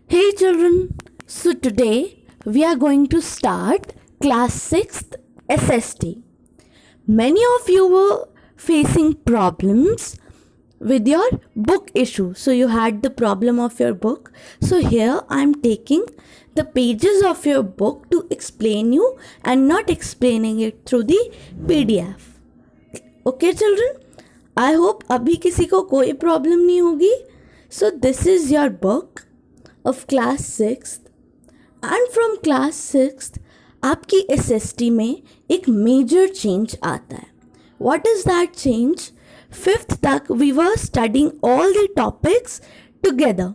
Hey children, so today we are going to start class 6th SST. Many of you were facing problems with your book issue. So you had the problem of your book. So here I am taking the pages of your book to explain you and not explaining it through the PDF. Okay children, I hope अभी किसी को कोई problem नहीं होगी. So this is your book of class 6th and from class 6th आपकी SST में एक major change आता है. What is that change? 5th तक we were studying all the topics together.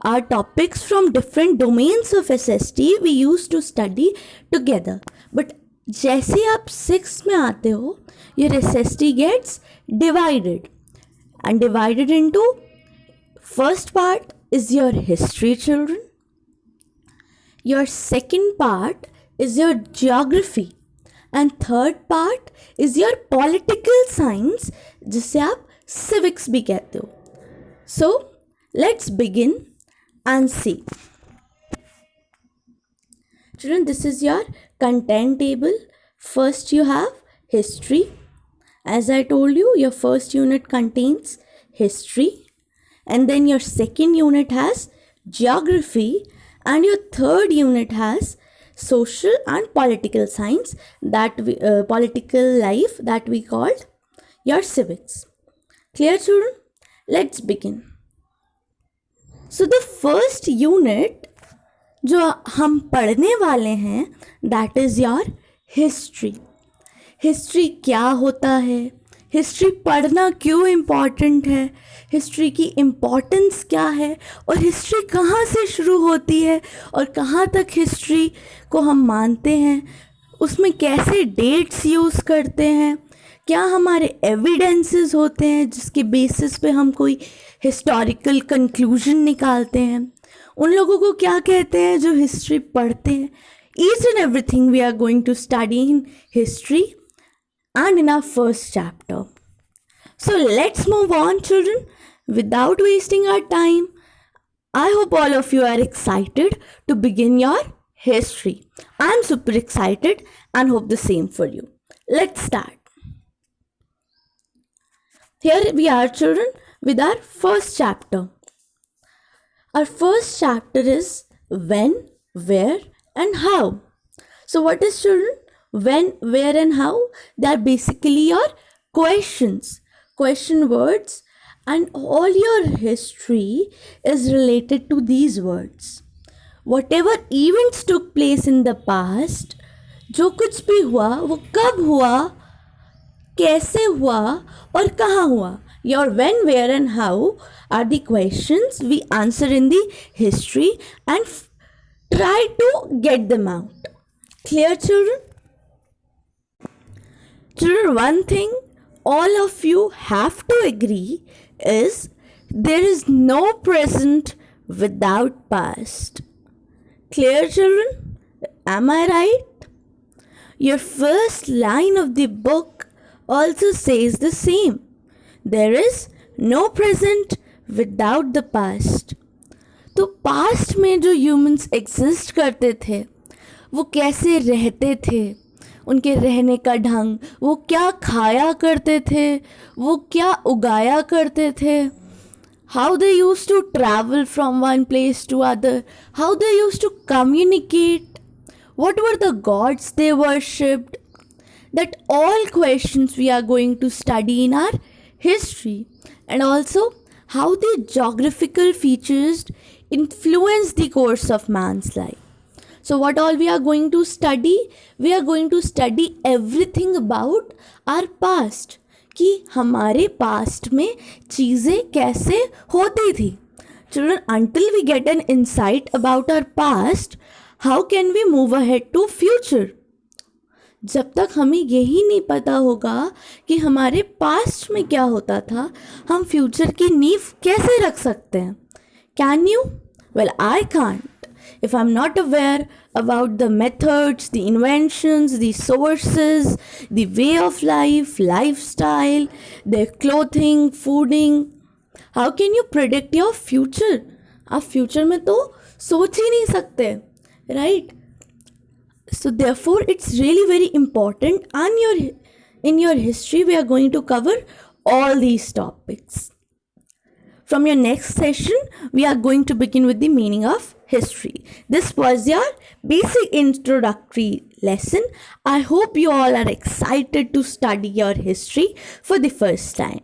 Our topics from different domains of SST we used to study together. But जैसे आप 6th में आते हो, your SST gets divided and divided into first part is your history children. Your second part is your geography and third part is your political science जिसे आप civics भी कहते हो. So let's begin and see. Children, this is your content table. First you have history. As I told you, your first unit contains history and then your second unit has geography and your third unit has social and political science that we political life that we called your civics. Clear children? Let's begin. So the first unit जो हम पढ़ने वाले हैं that is your history. History क्या होता है, history पढ़ना क्यों इम्पॉर्टेंट है, हिस्ट्री की इम्पॉर्टेंस क्या है और हिस्ट्री कहाँ से शुरू होती है और कहाँ तक हिस्ट्री को हम मानते हैं, उसमें कैसे डेट्स यूज़ करते हैं, क्या हमारे एविडेंसेस होते हैं जिसके बेसिस पे हम कोई हिस्टोरिकल कंक्लूजन निकालते हैं, उन लोगों को क्या कहते हैं जो हिस्ट्री पढ़ते हैं. Each and everything we are going to study in history and in our first chapter. So let's move on children without wasting our time. I hope all of you are excited to begin your history. I'm super excited and hope the same for you. Let's start. Here we are children with our first chapter. Our first chapter is when, where and how. So what is children? When, where and how? They are basically your questions, question words, and all your history is related to these words. Whatever events took place in the past, जो कुछ भी हुआ वो कब हुआ, कैसे हुआ और कहाँ हुआ. Your when, where and how are the questions we answer in the history and try to get them out. Clear children? Children, one thing all of you have to agree is there is no present without past. Clear children? Am I right? Your first line of the book also says the same. There is no present without the past. तो past में जो humans exist करते थे वो कैसे रहते थे, उनके रहने का ढंग, वो क्या खाया करते थे, वो क्या उगाया करते थे, how they used to travel from one place to other, how they used to communicate, what were the gods they worshipped. That all questions we are going to study in our history, and also how the geographical features influence the course of man's life. So what all we are going to study? We are going to study everything about our past. कि हमारे past में चीज़ें कैसे होती थी. Children, until we get an insight about our past, how can we move ahead to future? जब तक हमें यही नहीं पता होगा कि हमारे पास्ट में क्या होता था, हम फ्यूचर की नींव कैसे रख सकते हैं. Can you? Well, I can't. If I'm not aware about the methods, the inventions, the sources, the way of life, lifestyle, their clothing, fooding, how can you predict your future? आप future में तो सोच ही नहीं सकते, right? So therefore it's really very important, and in your history we are going to cover all these topics. From your next session we are going to begin with the meaning of history. This was your basic introductory lesson. I hope you all are excited to study your history for the first time.